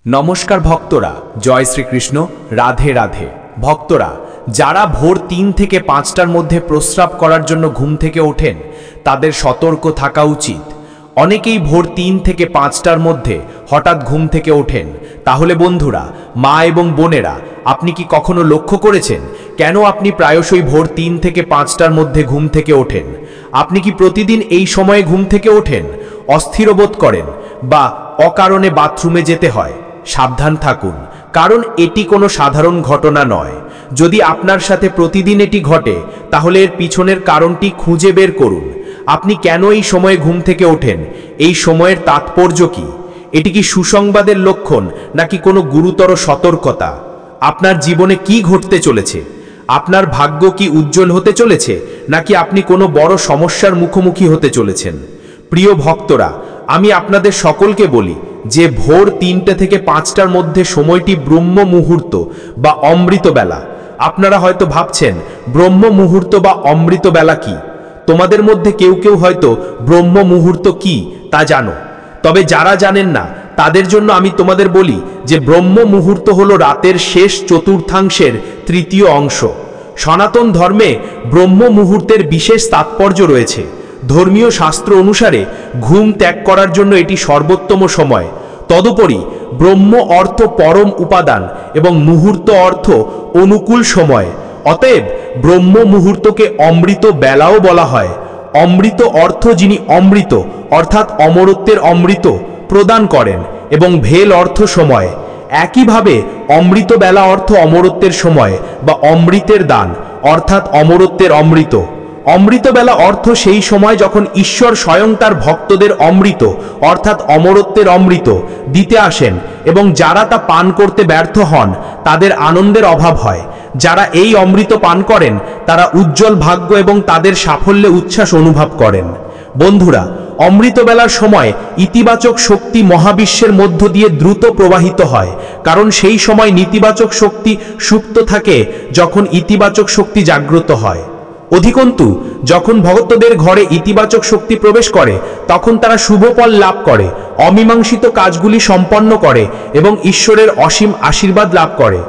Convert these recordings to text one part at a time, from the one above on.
নমস্কার ভক্তরা, জয় শ্রীকৃষ্ণ, রাধে রাধে। ভক্তরা, যারা ভোর 3 থেকে 5টার মধ্যে প্রস্রাব করার জন্য ঘুম থেকে ওঠেন তাদের সতর্ক থাকা উচিত। অনেকেই ভোর 3 থেকে 5টার মধ্যে হঠাৎ ঘুম থেকে ওঠেন। তাহলে বন্ধুরা, মা এবং বোনেরা, আপনি কি কখনো লক্ষ্য করেছেন কেন আপনি প্রায়শই ভোর 3 থেকে 5টার মধ্যে ঘুম থেকে ওঠেন? আপনি কি প্রতিদিন এই সময়ে ঘুম থেকে ওঠেন? অস্থির বোধ করেন বা অকারণে বাথরুমে যেতে হয়? সাবধান থাকুন, কারণ এটি কোনো সাধারণ ঘটনা নয়। যদি আপনার সাথে প্রতিদিন এটি ঘটে তাহলে এর পিছনের কারণটি খুঁজে বের করুন। আপনি কেন এই সময়ে ঘুম থেকে ওঠেন? এই সময়ের তাৎপর্য কি? এটি কি সুসংবাদের লক্ষণ নাকি কোনো গুরুতর সতর্কতা? আপনার জীবনে কি ঘটতে চলেছে? আপনার ভাগ্য কি উজ্জ্বল হতে চলেছে নাকি আপনি কোনো বড় সমস্যার মুখোমুখি হতে চলেছেন? প্রিয় ভক্তরা, আমি আপনাদের সকলকে বলি যে ভোর 3টে থেকে 5টার মধ্যে সময়টি ব্রহ্ম মুহূর্ত বা অমৃত বেলা। আপনারা হয়তো ভাবছেন ব্রহ্ম মুহূর্ত বা অমৃত বেলা কি? তোমাদের মধ্যে কেউ কেউ হয়তো ব্রহ্ম মুহূর্ত কি তা জানো, তবে যারা জানেন না তাদের জন্য আমি তোমাদের বলি যে ব্রহ্ম মুহূর্ত হলো রাতের শেষ চতুর্থাংশের তৃতীয় অংশ। সনাতন ধর্মে ব্রহ্ম মুহূর্তের বিশেষ তাৎপর্য রয়েছে। ধর্মীয় শাস্ত্র অনুসারে ঘুম ত্যাগ করার জন্য এটি সর্বোত্তম সময়। তদুপরি ব্রহ্ম অর্থ পরম উপাদান এবং মুহূর্ত অর্থ অনুকূল সময়। অতএব ব্রহ্ম মুহূর্তকে অমৃত বেলাও বলা হয়। অমৃত অর্থ যিনি অমৃত অর্থাৎ অমরত্বের অমৃত প্রদান করেন, এবং ভেল অর্থ সময়। একইভাবে অমৃত বেলা অর্থ অমরত্বের সময় বা অমৃতের দান অর্থাৎ অমরত্বের অমৃত। অমৃত বেলা অর্থ সেই সময় যখন ঈশ্বর স্বয়ং তার ভক্তদের অমৃত অর্থাৎ অমরত্বের অমৃত দিতে আসেন, এবং যারা তা পান করতে ব্যর্থ হন তাদের আনন্দের অভাব হয়। যারা এই অমৃত পান করেন তারা উজ্জ্বল ভাগ্য এবং তাদের সাফল্যে উচ্ছ্বাস অনুভব করেন। বন্ধুরা, অমৃত বেলার সময় ইতিবাচক শক্তি মহাবিশ্বের মধ্য দিয়ে দ্রুত প্রবাহিত হয়, কারণ সেই সময় নেতিবাচক শক্তি সুপ্ত থাকে যখন ইতিবাচক শক্তি জাগ্রত হয়। অধিকন্তু যখন ভক্তদের ঘরে ইতিবাচক শক্তি প্রবেশ করে তখন তারা শুভ ফল লাভ করে, অমীমাংসিত কাজগুলি সম্পন্ন করে এবং ঈশ্বরের অসীম আশীর্বাদ লাভ করে।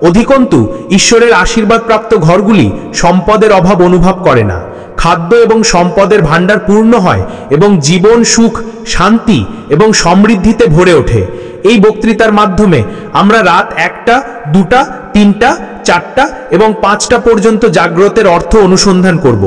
অধিকন্তু ঈশ্বরের আশীর্বাদ প্রাপ্ত ঘরগুলি সম্পদের অভাব অনুভব করে না। খাদ্য এবং সম্পদের ভাণ্ডার পূর্ণ হয় এবং জীবন সুখ, শান্তি এবং সমৃদ্ধিতে ভরে ওঠে। এই বক্তৃতার মাধ্যমে আমরা রাত 1টা, 2টা, 3টা, 4টা এবং 5টা পর্যন্ত জাগ্রতের অর্থ অনুসন্ধান করব।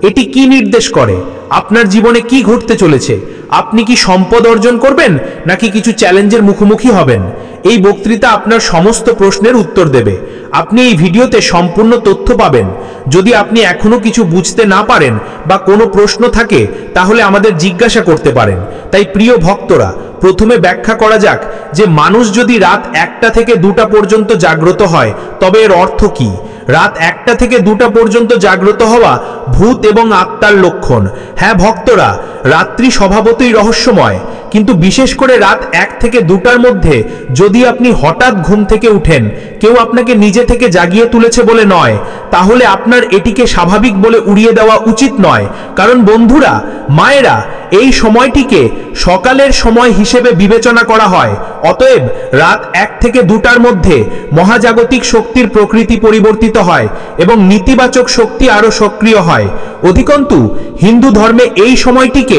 এটি কি নির্দেশ করে? আপনার জীবনে কি ঘটতে চলেছে? আপনি কি সম্পদ অর্জন করবেন নাকি কিছু চ্যালেঞ্জের মুখোমুখি হবেন? এই বক্তৃতা আপনার সমস্ত প্রশ্নের উত্তর দেবে। আপনি এই ভিডিওতে সম্পূর্ণ তথ্য পাবেন। যদি আপনি এখনো কিছু বুঝতে না পারেন বা কোনো প্রশ্ন থাকে তাহলে আমাদের জিজ্ঞাসা করতে পারেন। তাই প্রিয় ভক্তরা, প্রথমে ব্যাখ্যা করা যাক যে মানুষ যদি রাত 1টা থেকে 2টা পর্যন্ত জাগ্রত হয় তবে এর অর্থ কি। রাত 1টা থেকে 2টা পর্যন্ত জাগ্রত হওয়া ভূত এবং আত্মার লক্ষণ। হ্যাঁ ভক্তরা, রাত্রি স্বভাবতই রহস্যময়, কিন্তু বিশেষ করে রাত 1 থেকে 2টার মধ্যে যদি আপনি হঠাৎ ঘুম থেকে উঠেন, কেউ আপনাকে নিজে থেকে জাগিয়ে তুলেছে বলে নয়, তাহলে আপনার এটিকে স্বাভাবিক বলে উড়িয়ে দেওয়া উচিত নয়। কারণ বন্ধুরা, মায়েরা, এই সময়টিকে সকালের সময় হিসেবে বিবেচনা করা হয়। অতএব রাত 1 থেকে 2টার মধ্যে মহাজাগতিক শক্তির প্রকৃতি পরিবর্তিত হয় এবং নেতিবাচক শক্তি আরো সক্রিয় হয়। অধিকন্তু হিন্দু ধর্মে এই সময়টিকে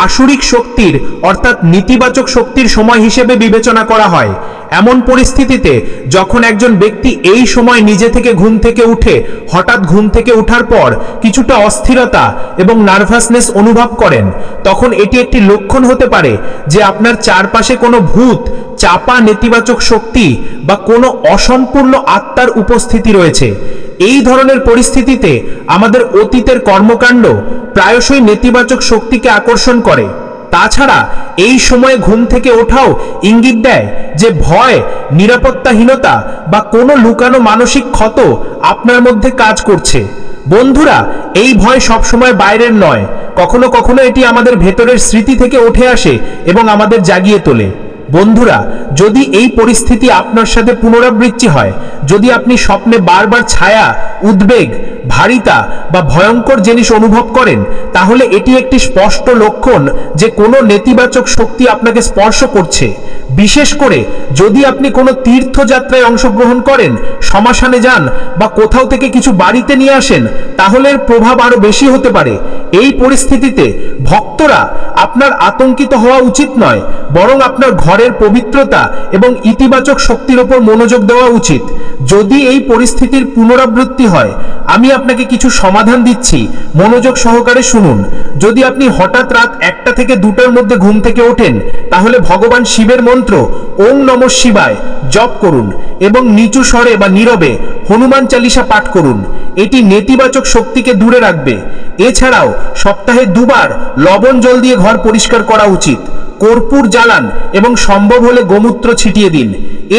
আসুরিক শক্তির অর্থাৎ নেতিবাচক শক্তির সময় হিসেবে বিবেচনা করা হয়। এমন পরিস্থিতিতে যখন একজন ব্যক্তি এই সময় নিজে থেকে ঘুম থেকে উঠে হঠাৎ ঘুম থেকে ওঠার পর কিছুটা অস্থিরতা এবং নার্ভাসনেস অনুভব করেন, তখন এটি একটি লক্ষণ হতে পারে যে আপনার চারপাশে কোনো ভূত, চাপা নেতিবাচক শক্তি বা কোনো অসম্পূর্ণ আত্মার উপস্থিতি রয়েছে। এই ধরনের পরিস্থিতিতে আমাদের অতীতের কর্মকাণ্ড প্রায়শই নেতিবাচক শক্তিকে আকর্ষণ করে। তাছাড়া এই সময়ে ঘুম থেকে ওঠাও ইঙ্গিত দেয় যে ভয়, নিরাপত্তাহীনতা বা কোনো লুকানো মানসিক ক্ষত আপনার মধ্যে কাজ করছে। বন্ধুরা, এই ভয় সবসময় বাইরের নয়, কখনো কখনো এটি আমাদের ভেতরের স্মৃতি থেকে উঠে আসে এবং আমাদের জাগিয়ে তোলে। বন্ধুরা, যদি এই পরিস্থিতি আপনার সাথে পুনরাবৃত্তি হয়, যদি আপনি স্বপ্নে বারবার ছায়া, উদ্বেগ, ভারিতা বা ভয়ঙ্কর জিনিস অনুভব করেন, তাহলে এটি একটি স্পষ্ট লক্ষণ যে কোনো নেতিবাচক শক্তি আপনাকে স্পর্শ করছে। বিশেষ করে যদি আপনি কোনো তীর্থযাত্রায় অংশগ্রহণ করেন, শ্মশানে যান বা কোথাও থেকে কিছু বাড়িতে নিয়ে আসেন, তাহলে এর প্রভাব আরো বেশি হতে পারে। এই পরিস্থিতিতে ভক্তরা আপনার আতঙ্কিত হওয়া উচিত নয়, বরং আপনার ঘরের পবিত্রতা এবং ইতিবাচক শক্তির উপর মনোযোগ দেওয়া উচিত। যদি এই পরিস্থিতির পুনরাবৃত্তি হয়, আমি আপনাকে কিছু সমাধান দিচ্ছি, মনোযোগ সহকারে শুনুন। যদি আপনি হঠাৎ রাত 1টা থেকে 2টার মধ্যে ঘুম থেকে ওঠেন, তাহলে ভগবান শিবের মন্ত্র ওম নমঃ শিবায় জপ করুন এবং নিচু স্বরে বা নীরবে হনুমান চালিসা পাঠ করুন। এটি নেতিবাচক শক্তিকে দূরে রাখবে। এছাড়াও সপ্তাহে 2বার লবণ জল দিয়ে ঘর পরিষ্কার করা উচিত। কর্পূর জ্বালান এবং সম্ভব হলে গোমূত্র ছিটিয়ে দিন।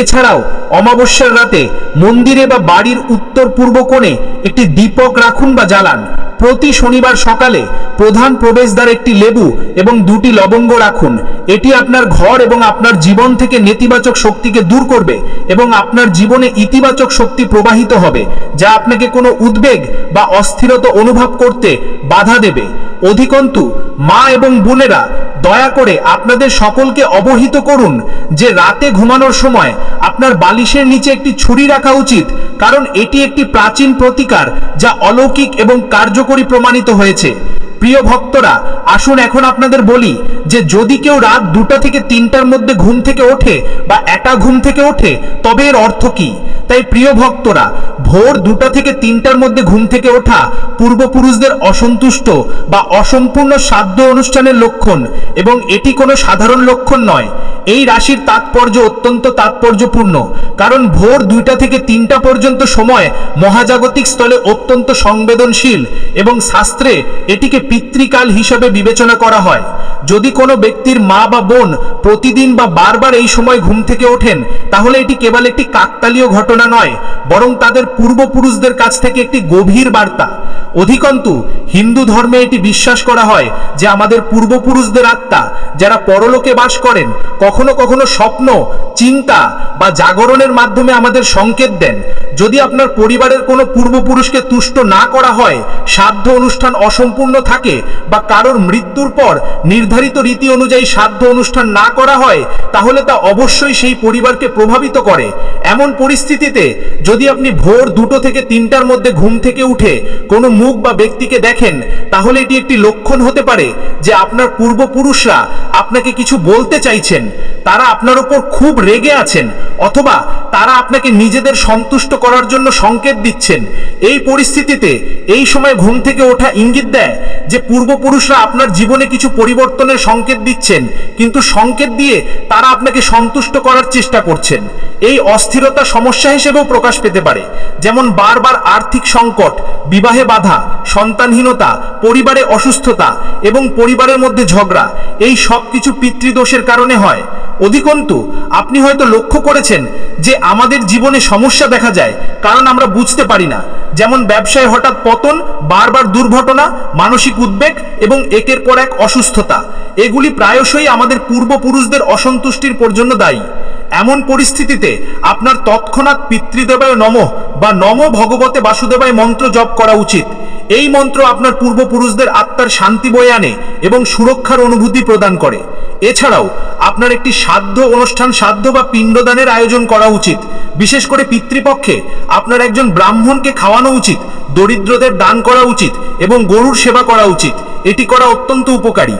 এছাড়াও অমাবস্যার রাতে মন্দিরে বা বাড়ির উত্তর পূর্ব কোণে একটি দীপক রাখুন বা জ্বালান। প্রতি শনিবার সকালে প্রধান প্রবেশদ্বারে একটি লেবু এবং 2টি লবঙ্গ রাখুন। এটি আপনার ঘর এবং আপনার জীবন থেকে নেতিবাচক শক্তিকে দূর করবে এবং আপনার জীবনে ইতিবাচক শক্তি প্রবাহিত হবে, যা আপনাকে কোনো উদ্বেগ বা অস্থিরতা অনুভব করতে বাধা দেবে। অধিকন্তু মা এবং বোনেরা, দয়া করে আপনাদের সকলকে অবহিত করুন যে রাতে ঘুমানোর সময় আপনার বালিশের নিচে একটি ছুরি রাখা উচিত, কারণ এটি একটি প্রাচীন প্রতিকার যা অলৌকিক এবং কার্যকরী প্রমাণিত হয়েছে। প্রিয় ভক্তরা, আসুন এখন আপনাদের বলি যে যদি কেউ রাত 2টা থেকে 3টার মধ্যে ঘুম থেকে ওঠে বা একা ঘুম থেকে ওঠে, তবে এর অর্থ কি। তাই প্রিয় ভক্তরা, ভোর 2টা থেকে 3টার মধ্যে ঘুম থেকে ওঠা পূর্বপুরুষদের অসন্তুষ্ট বা অসম্পূর্ণ শ্রাদ্ধ অনুষ্ঠানের লক্ষণ, এবং এটি কোনো সাধারণ লক্ষণ নয়। এই রাশির তাৎপর্য অত্যন্ত তাৎপর্যপূর্ণ, কারণ ভোর 2টা থেকে 3টা পর্যন্ত সময় মহাজাগতিক স্থলে অত্যন্ত সংবেদনশীল এবং শাস্ত্রে এটিকে পিতৃকাল হিসাবে বিবেচনা করা হয়। যদি কোনো ব্যক্তির মা বা বোন প্রতিদিন বা বারবার এই সময় ঘুম থেকে ওঠেন, তাহলে এটি কেবল একটি কাকতালীয় ঘটনা নয়, বরং তাদের পূর্বপুরুষদের কাছ থেকে একটি গভীর বার্তা। অধিকন্তু হিন্দু ধর্মে এটি বিশ্বাস করা হয় যে আমাদের পূর্বপুরুষদের আত্মা, যারা পরলোকে বাস করেন, কখনো কখনো স্বপ্ন, চিন্তা বা জাগরণের মাধ্যমে আমাদের সংকেত দেন। যদি আপনার পরিবারের কোনো পূর্বপুরুষকে তুষ্ট না করা হয়, শ্রাদ্ধ অনুষ্ঠান অসম্পূর্ণ থাকে বা কারোর মৃত্যুর পর নির্ধারিত রীতি অনুযায়ী শ্রাদ্ধ অনুষ্ঠান না করা হয়, তাহলে তা অবশ্যই সেই পরিবারকে প্রভাবিত করে। এমন পরিস্থিতিতে যদি আপনি ভোর 2টো থেকে 3টার মধ্যে ঘুম থেকে উঠে কোনো মুখ বা ব্যক্তিকে দেখেন, তাহলে এটি একটি লক্ষণ হতে পারে যে আপনার পূর্বপুরুষরা আপনাকে কিছু বলতে চাইছেন, তারা আপনার উপর খুব রেগে আছেন, অথবা তারা আপনাকে নিজেদের সন্তুষ্ট করার জন্য সংকেত দিচ্ছেন। এই পরিস্থিতিতে এই সময় ঘুম থেকে ওঠা ইঙ্গিত দেয় যে পূর্বপুরুষরা আপনার জীবনে কিছু পরিবর্তনের সংকেত দিচ্ছেন, কিন্তু সংকেত দিয়ে তারা আপনাকে সন্তুষ্ট করার চেষ্টা করছেন। এই অস্থিরতা সমস্যা হিসেবেও প্রকাশ পেতে পারে, যেমন বারবার আর্থিক সংকট, বিবাহে বাধা, সন্তানহীনতা, পরিবারে অসুস্থতা এবং পরিবারের মধ্যে ঝগড়া। এই সব কিছু পিতৃদোষের কারণে হয়। অধিকন্তু আপনি হয়তো লক্ষ্য করেছেন যে আমাদের জীবনে সমস্যা দেখা যায় কারণ আমরা বুঝতে পারি না, যেমন ব্যবসায় হঠাৎ পতন, বারবার দুর্ঘটনা, মানসিক উদ্বেগ এবং একের পর এক অসুস্থতা। এগুলি প্রায়শই আমাদের পূর্বপুরুষদের অসন্তুষ্টির জন্য দায়ী। এমন পরিস্থিতিতে আপনার তৎক্ষণাৎ পিতৃদেবায় নমঃ বা নমো ভগবতে বাসুদেবায় মন্ত্র জপ করা উচিত। এই মন্ত্র আপনার পূর্বপুরুষদের আত্মার শান্তি বয়ে আনে এবং সুরক্ষার অনুভূতি প্রদান করে। এছাড়াও আপনার একটি শ্রাদ্ধ অনুষ্ঠান, শ্রাদ্ধ বা পিণ্ডদানের আয়োজন করা উচিত। বিশেষ করে পিতৃপক্ষে আপনার একজন ব্রাহ্মণকে খাওয়ানো উচিত, দরিদ্রদের দান করা উচিত এবং গরুর সেবা করা উচিত। এটি করা অত্যন্ত উপকারী।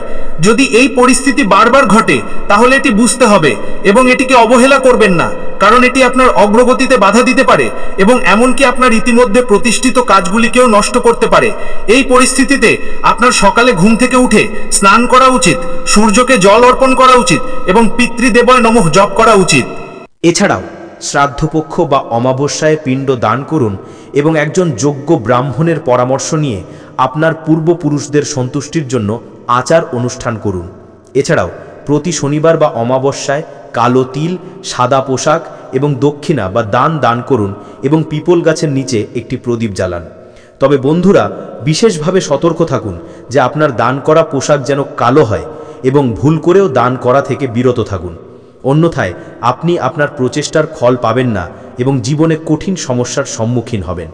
যদি এই পরিস্থিতি বারবার ঘটে, তাহলে এটি বুঝতে হবে এবং এটিকে অবহেলা করবেন না, কারণ এটি আপনার অগ্রগতিতে বাধা দিতে পারে এবং এমনকি আপনার ইতিমধ্যে প্রতিষ্ঠিত কাজগুলিকেও নষ্ট করতে পারে। এই পরিস্থিতিতে আপনার সকালে ঘুম থেকে উঠে স্নান করা উচিত, সূর্যকে জল অর্পণ করা উচিত এবং পিতৃদেবায় নমঃ জপ করা উচিত। এছাড়াও শ্রাদ্ধপক্ষ বা অমাবস্যায় পিণ্ড দান করুন এবং একজন যোগ্য ব্রাহ্মণের পরামর্শ নিয়ে আপনার পূর্বপুরুষদের সন্তুষ্টির জন্য আচার অনুষ্ঠান করুন। এছাড়াও প্রতি শনিবার বা অমাবস্যায় কালো তিল, সাদা পোশাক এবং দক্ষিণা বা দান করুন এবং পিপল গাছের নিচে একটি প্রদীপ জ্বালান। তবে বন্ধুরা, বিশেষভাবে সতর্ক থাকুন যে আপনার দান করা পোশাক যেন কালো হয় এবং ভুল করেও দান করা থেকে বিরত থাকুন। অন্যথায় আপনি আপনার প্রচেষ্টার ফল পাবেন না এবং জীবনে কঠিন সমস্যার সম্মুখীন হবেন।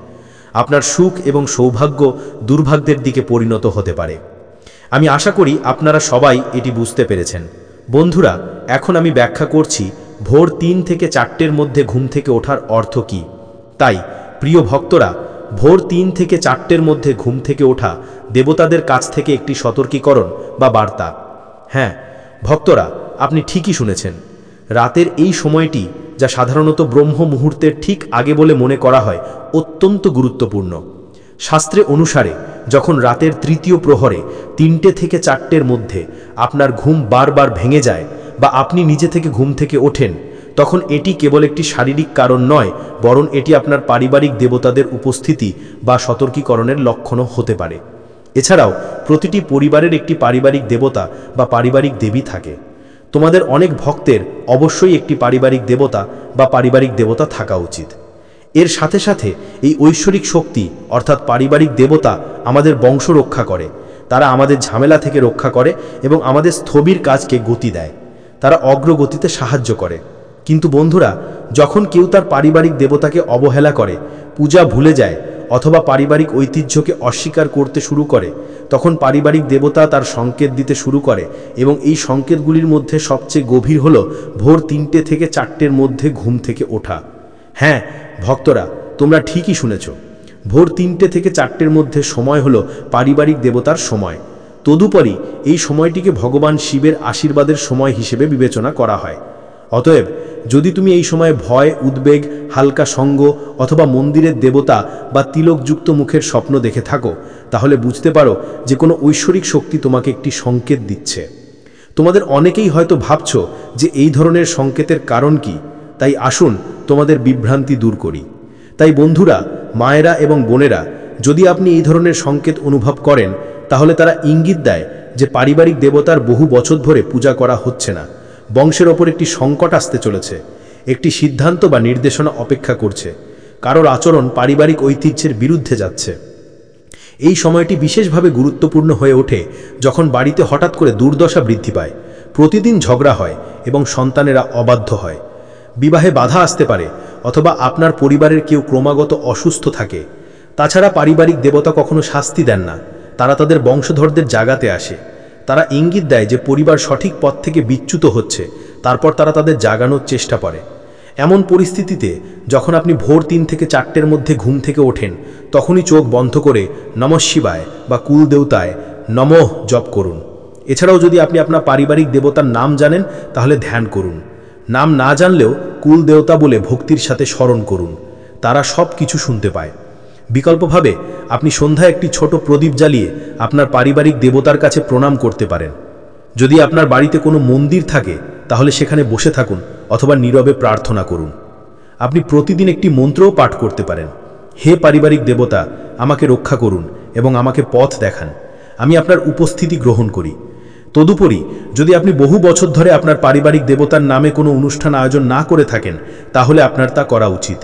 আপনার সুখ এবং সৌভাগ্য দুর্ভাগ্যের দিকে পরিণত হতে পারে। আমি আশা করি আপনারা সবাই এটি বুঝতে পেরেছেন। বন্ধুরা, এখন আমি ব্যাখ্যা করছি ভোর 3 থেকে 4টের মধ্যে ঘুম থেকে ওঠার অর্থ কী। তাই প্রিয় ভক্তরা, ভোর 3 থেকে 4টের মধ্যে ঘুম থেকে ওঠা দেবতাদের কাছ থেকে একটি সতর্কীকরণ বা বার্তা। হ্যাঁ ভক্তরা, আপনি ঠিকই শুনেছেন। রাতের এই সময়টি, যা সাধারণত ব্রহ্ম মুহূর্তের ঠিক আগে বলে মনে করা হয়, অত্যন্ত গুরুত্বপূর্ণ। শাস্ত্রে অনুসারে যখন রাতের 3য় প্রহরে 3টে থেকে 4টের মধ্যে আপনার ঘুম বারবার ভেঙে যায় বা আপনি নিজে থেকে ঘুম থেকে ওঠেন, তখন এটি কেবল একটি শারীরিক কারণ নয়, বরং এটি আপনার পারিবারিক দেবতাদের উপস্থিতি বা সতর্কীকরণের লক্ষণও হতে পারে। এছাড়াও প্রতিটি পরিবারের একটি পারিবারিক দেবতা বা পারিবারিক দেবী থাকে। তোমাদের অনেক ভক্তের অবশ্যই একটি পারিবারিক দেবতা বা পারিবারিক দেবতা থাকা উচিত। এর সাথে সাথে এই ঐশ্বরিক শক্তি অর্থাৎ পারিবারিক দেবতা আমাদের বংশ রক্ষা করে। তারা আমাদের ঝামেলা থেকে রক্ষা করে এবং আমাদের স্থবির কাজকে গতি দেয়। তারা অগ্রগতিতে সাহায্য করে। কিন্তু বন্ধুরা, যখন কেউ তার পারিবারিক দেবতাকে অবহেলা করে, পূজা ভুলে যায় অথবা পারিবারিক ঐতিহ্যকে অস্বীকার করতে শুরু করে, তখন পারিবারিক দেবতা তার সংকেত দিতে শুরু করে এবং এই সংকেতগুলির মধ্যে সবচেয়ে গভীর হলো ভোর 3টে থেকে 4টের মধ্যে ঘুম থেকে ওঠা। হ্যাঁ ভক্তরা, তোমরা ঠিকই শুনেছ। ভোর 3টে থেকে 4টের মধ্যে সময় হলো পারিবারিক দেবতার সময়। তদুপরি এই সময়টিকে ভগবান শিবের আশীর্বাদের সময় হিসেবে বিবেচনা করা হয়। অতএব যদি তুমি এই সময়ে ভয়, উদ্বেগ, হালকা সঙ্গ অথবা মন্দিরের দেবতা বা তিলকযুক্ত মুখের স্বপ্ন দেখে থাকো, তাহলে বুঝতে পারো যে কোনো ঐশ্বরিক শক্তি তোমাকে একটি সংকেত দিচ্ছে। তোমাদের অনেকেই হয়তো ভাবছ যে এই ধরনের সংকেতের কারণ কি। তাই আসুন তোমাদের বিভ্রান্তি দূর করি। তাই বন্ধুরা, মায়েরা এবং বোনেরা, যদি আপনি এই ধরনের সংকেত অনুভব করেন, তাহলে তারা ইঙ্গিত দেয় যে পারিবারিক দেবতার বহু বছর ধরে পূজা করা হচ্ছে না। বংশের ওপর একটি সংকট আসতে চলেছে, একটি সিদ্ধান্ত বা নির্দেশনা অপেক্ষা করছে। কারোর আচরণ পারিবারিক ঐতিহ্যের বিরুদ্ধে যাচ্ছে। এই সময়টি বিশেষভাবে গুরুত্বপূর্ণ হয়ে ওঠে যখন বাড়িতে হঠাৎ করে দুর্দশা বৃদ্ধি পায়, প্রতিদিন ঝগড়া হয় এবং সন্তানেরা অবাধ্য হয়। বিবাহে বাধা আসতে পারে অথবা আপনার পরিবারের কেউ ক্রমাগত অসুস্থ থাকে। তাছাড়া পারিবারিক দেবতা কখনো শাস্তি দেন না, তারা তাদের বংশধরদের জাগাতে আসে। তারা ইঙ্গিত দেয় যে পরিবার সঠিক পথ থেকে বিচ্যুত হচ্ছে, তারপর তারা তাদের জাগানোর চেষ্টা করে। এমন পরিস্থিতিতে যখন আপনি ভোর 3 থেকে 4টের মধ্যে ঘুম থেকে ওঠেন, তখনই চোখ বন্ধ করে নমঃ শিবায় বা কুলদেবতায় নমঃ জপ করুন। এছাড়াও যদি আপনি আপনার পারিবারিক দেবতার নাম জানেন, তাহলে ধ্যান করুন। নাম না জানলেও কুলদেবতা বলে ভক্তির সাথে স্মরণ করুন, তারা সব কিছু শুনতে পায়। বিকল্পভাবে আপনি সন্ধ্যায় একটি ছোট প্রদীপ জ্বালিয়ে আপনার পারিবারিক দেবতার কাছে প্রণাম করতে পারেন। যদি আপনার বাড়িতে কোনো মন্দির থাকে, তাহলে সেখানে বসে থাকুন অথবা নীরবে প্রার্থনা করুন। আপনি প্রতিদিন একটি মন্ত্রও পাঠ করতে পারেন। হে পারিবারিক দেবতা, আমাকে রক্ষা করুন এবং আমাকে পথ দেখান। আমি আপনার উপস্থিতি গ্রহণ করি। তদুপরি যদি আপনি বহু বছর ধরে আপনার পারিবারিক দেবতার নামে কোনো অনুষ্ঠান আয়োজন না করে থাকেন, তাহলে আপনার তা করা উচিত।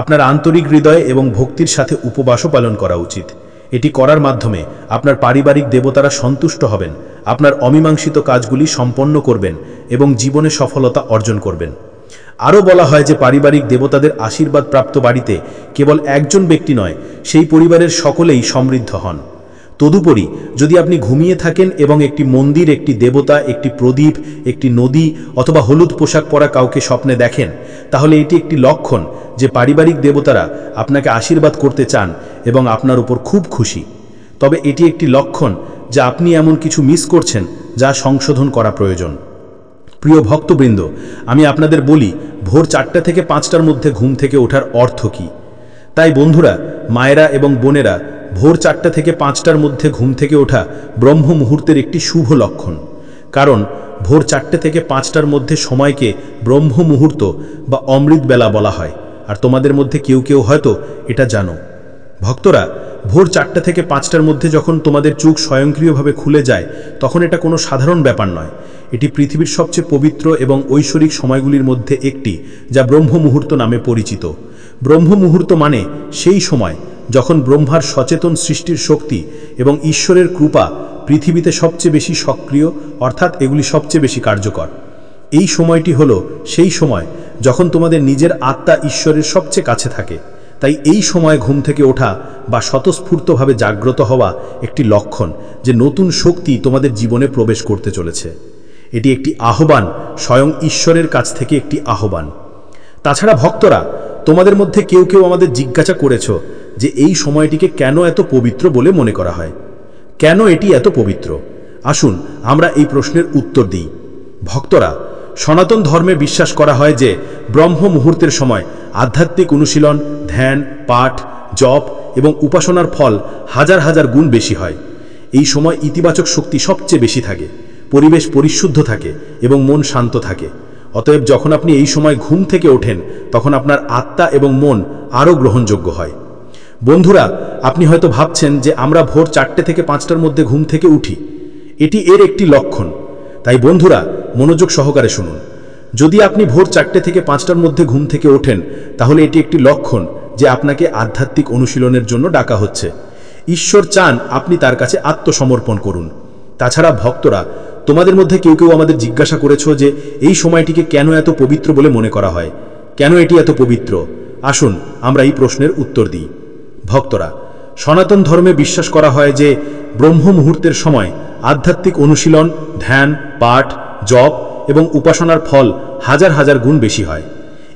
আপনার আন্তরিক হৃদয় এবং ভক্তির সাথে উপবাসও পালন করা উচিত। এটি করার মাধ্যমে আপনার পারিবারিক দেবতারা সন্তুষ্ট হবেন, আপনার অমীমাংসিত কাজগুলি সম্পন্ন করবেন এবং জীবনে সফলতা অর্জন করবেন। আরও বলা হয় যে পারিবারিক দেবতাদের আশীর্বাদ প্রাপ্ত বাড়িতে কেবল একজন ব্যক্তি নয়, সেই পরিবারের সকলেই সমৃদ্ধ হন। তদুপরি যদি আপনি ঘুমিয়ে থাকেন এবং একটি মন্দির, একটি দেবতা, একটি প্রদীপ, একটি নদী অথবা হলুদ পোশাক পরা কাউকে স্বপ্নে দেখেন, তাহলে এটি একটি লক্ষণ যে পারিবারিক দেবতারা আপনাকে আশীর্বাদ করতে চান এবং আপনার উপর খুব খুশি। তবে এটি একটি লক্ষণ যে আপনি এমন কিছু মিস করছেন যা সংশোধন করা প্রয়োজন। প্রিয় ভক্তবৃন্দ, আমি আপনাদের বলি, ভোর 4টা থেকে 5টার মধ্যে ঘুম থেকে ওঠার অর্থ কী। তাই বন্ধুরা, মায়েরা এবং বোনেরা, ভোর 4টা থেকে 5টার মধ্যে ঘুম থেকে ওঠা ব্রহ্ম মুহূর্তের একটি শুভ লক্ষণ। কারণ ভোর 4টে থেকে 5টার মধ্যে সময়কে ব্রহ্ম মুহূর্ত বা অমৃত বেলা বলা হয়। আর তোমাদের মধ্যে কেউ কেউ হয়তো এটা জানো। ভক্তরা, ভোর 4টা থেকে 5টার মধ্যে যখন তোমাদের চোখ স্বয়ংক্রিয়ভাবে খুলে যায়, তখন এটা কোনো সাধারণ ব্যাপার নয়। এটি পৃথিবীর সবচেয়ে পবিত্র এবং ঐশ্বরিক সময়গুলির মধ্যে একটি, যা ব্রহ্ম মুহূর্ত নামে পরিচিত। ব্রহ্ম মুহূর্ত মানে সেই সময় যখন ব্রহ্মার সচেতন সৃষ্টির শক্তি এবং ঈশ্বরের কৃপা পৃথিবীতে সবচেয়ে বেশি সক্রিয়, অর্থাৎ এগুলি সবচেয়ে বেশি কার্যকর। এই সময়টি হলো সেই সময় যখন তোমাদের নিজের আত্মা ঈশ্বরের সবচেয়ে কাছে থাকে। তাই এই সময় ঘুম থেকে ওঠা বা স্বতঃস্ফূর্তভাবে জাগ্রত হওয়া একটি লক্ষণ যে নতুন শক্তি তোমাদের জীবনে প্রবেশ করতে চলেছে। এটি একটি আহ্বান, স্বয়ং ঈশ্বরের কাছ থেকে একটি আহ্বান। তাছাড়া ভক্তরা, তোমাদের মধ্যে কেউ কেউ আমাদের জিজ্ঞাসা করেছ যে এই সময়টিকে কেন এত পবিত্র বলে মনে করা হয়, কেন এটি এত পবিত্র। আসুন আমরা এই প্রশ্নের উত্তর দিই। ভক্তরা, সনাতন ধর্মে বিশ্বাস করা হয় যে ব্রহ্ম মুহূর্তের সময় আধ্যাত্মিক অনুশীলন, ধ্যান, পাঠ, জপ এবং উপাসনার ফল হাজার হাজার গুণ বেশি হয়। এই সময় ইতিবাচক শক্তি সবচেয়ে বেশি থাকে, পরিবেশ পরিশুদ্ধ থাকে এবং মন শান্ত থাকে। অতএব যখন আপনি এই সময় ঘুম থেকে ওঠেন তখন আপনার আত্মা এবং মন আরও গ্রহণযোগ্য হয়। বন্ধুরা, আপনি হয়তো ভাবছেন যে আমরা ভোর 4টে থেকে 5টার মধ্যে ঘুম থেকে উঠি, এটি এর একটি লক্ষণ। তাই বন্ধুরা, মনোযোগ সহকারে শুনুন। যদি আপনি ভোর 4টে থেকে 5টার মধ্যে ঘুম থেকে ওঠেন তাহলে এটি একটি লক্ষণ যে আপনাকে আধ্যাত্মিক অনুশীলনের জন্য ডাকা হচ্ছে। ঈশ্বর চান আপনি তার কাছে আত্মসমর্পণ করুন। তাছাড়া ভক্তরা, তোমাদের মধ্যে কেউ কেউ আমাদের জিজ্ঞাসা করেছ যে এই সময়টিকে কেন এত পবিত্র বলে মনে করা হয়, কেন এটি এত পবিত্র। আসুন আমরা এই প্রশ্নের উত্তর দিই। ভক্তরা, সনাতন ধর্মে বিশ্বাস করা হয় যে ব্রহ্ম মুহূর্তের সময় আধ্যাত্মিক অনুশীলন, ধ্যান, পাঠ, জপ এবং উপাসনার ফল হাজার হাজার গুণ বেশি হয়।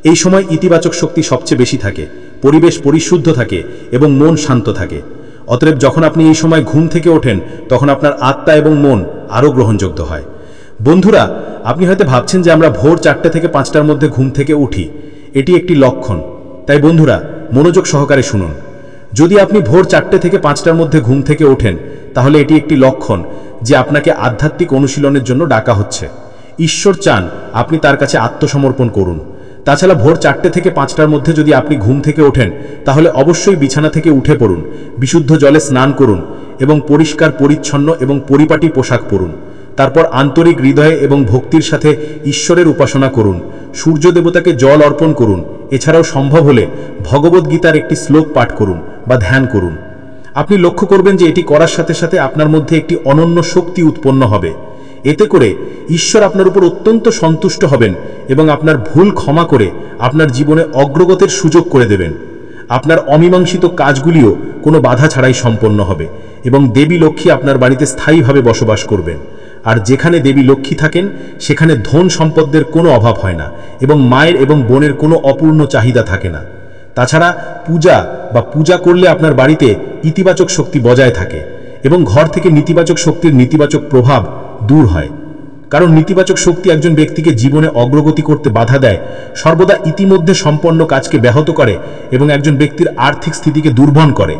এই সময় ইতিবাচক শক্তি সবচেয়ে বেশি থাকে, পরিবেশ পরিশুদ্ধ থাকে এবং মন শান্ত থাকে। অতএব যখন আপনি এই সময় ঘুম থেকে ওঠেন তখন আপনার আত্মা এবং মন আরও গ্রহণযোগ্য হয়। বন্ধুরা, আপনি হয়তো ভাবছেন যে আমরা ভোর 4টে থেকে 5টার মধ্যে ঘুম থেকে উঠি, এটি একটি লক্ষণ। তাই বন্ধুরা, মনোযোগ সহকারে শুনুন। যদি আপনি ভোর 4টে থেকে 5টার মধ্যে ঘুম থেকে ওঠেন তাহলে এটি একটি লক্ষণ যে আপনাকে আধ্যাত্মিক অনুশীলনের জন্য ডাকা হচ্ছে। ঈশ্বর চান আপনি তার কাছে আত্মসমর্পণ করুন। তাছাড়া ভোর 4টে থেকে 5টার মধ্যে যদি আপনি ঘুম থেকে ওঠেন তাহলে অবশ্যই বিছানা থেকে উঠে পড়ুন, বিশুদ্ধ জলে স্নান করুন এবং পরিষ্কার পরিচ্ছন্ন এবং পরিপাটি পোশাক পরুন। তারপর আন্তরিক হৃদয়ে এবং ভক্তির সাথে ঈশ্বরের উপাসনা করুন, সূর্য দেবতাকে জল অর্পণ করুন। এছাড়াও সম্ভব হলে ভগবদ্গীতার একটি শ্লোক পাঠ করুন বা ধ্যান করুন। আপনি লক্ষ্য করবেন যে এটি করার সাথে সাথে আপনার মধ্যে একটি অনন্য শক্তি উৎপন্ন হবে। এতে করে ঈশ্বর আপনার উপর অত্যন্ত সন্তুষ্ট হবেন এবং আপনার ভুল ক্ষমা করে আপনার জীবনে অগ্রগতির সুযোগ করে দেবেন। আপনার অমীমাংসিত কাজগুলিও কোনো বাধা ছাড়াই সম্পন্ন হবে এবং দেবী লক্ষ্মী আপনার বাড়িতে স্থায়ীভাবে বসবাস করবেন। আর যেখানে দেবী লক্ষ্মী থাকেন সেখানে ধন সম্পদের কোনো অভাব হয় না এবং মায়ের এবং বোনের কোনো অপূর্ণ চাহিদা থাকে না। তাছাড়া পূজা করলে আপনার বাড়িতে ইতিবাচক শক্তি বজায় থাকে এবং ঘর থেকে নেতিবাচক শক্তির নেতিবাচক প্রভাব দূর হয়। কারণ নেতিবাচক শক্তি একজন ব্যক্তিকে জীবনে অগ্রগতি করতে বাধা দেয়, সর্বদা ইতিমধ্যে সম্পন্ন কাজকে ব্যাহত করে এবং একজন ব্যক্তির আর্থিক স্থিতিকে দুর্বল করে।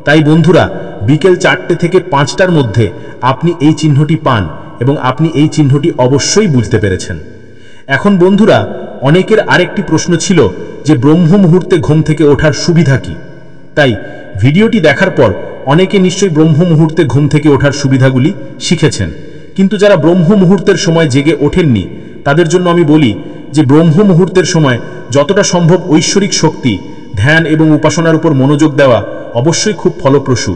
তাই বন্ধুরা, বিকেল 4টে থেকে 5টার মধ্যে আপনি এই চিহ্নটি পান এবং আপনি এই চিহ্নটি অবশ্যই বুঝতে পেরেছেন। এখন বন্ধুরা, অনেকের আরেকটি প্রশ্ন ছিল যে ব্রহ্ম মুহূর্তে ঘুম থেকে ওঠার সুবিধা কি। তাই ভিডিওটি দেখার পর অনেকে নিশ্চয়ই ব্রহ্ম মুহূর্তে ঘুম থেকে ওঠার সুবিধাগুলি শিখেছেন। কিন্তু যারা ব্রহ্ম মুহূর্তের সময় জেগে ওঠেননি তাদের জন্য আমি বলি যে ব্রহ্ম মুহূর্তের সময় যতটা সম্ভব ঐশ্বরিক শক্তি, ধ্যান এবং উপাসনার উপর মনোযোগ দেওয়া অবশ্যই খুব ফলপ্রসূ।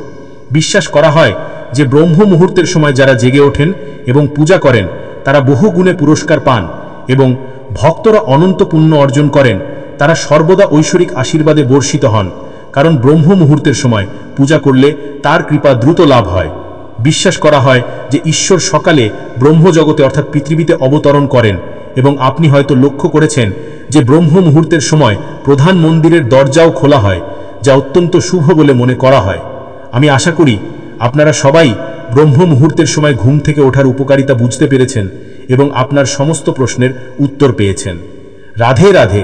বিশ্বাস করা হয় যে ব্রহ্ম মুহূর্তের সময় যারা জেগে ওঠেন এবং পূজা করেন তারা বহু গুণে পুরস্কার পান এবং ভক্তরা অনন্ত পুণ্য অর্জন করেন। তারা সর্বদা ঐশ্বরিক আশীর্বাদে বর্ষিত হন, কারণ ব্রহ্ম মুহূর্তের সময় পূজা করলে তার কৃপা দ্রুত লাভ হয়। বিশ্বাস করা হয় যে ঈশ্বর সকালে ব্রহ্মজগতে অর্থাৎ পৃথিবীতে অবতরণ করেন এবং আপনি হয়তো লক্ষ্য করেছেন যে ব্রহ্ম মুহূর্তের সময় প্রধান মন্দিরের দরজাও খোলা হয়, যা অত্যন্ত শুভ বলে মনে করা হয়। আমি আশা করি আপনারা সবাই ব্রহ্ম মুহূর্তের সময় ঘুম থেকে ওঠার উপকারিতা বুঝতে পেরেছেন এবং আপনার সমস্ত প্রশ্নের উত্তর পেয়েছেন। রাধে রাধে।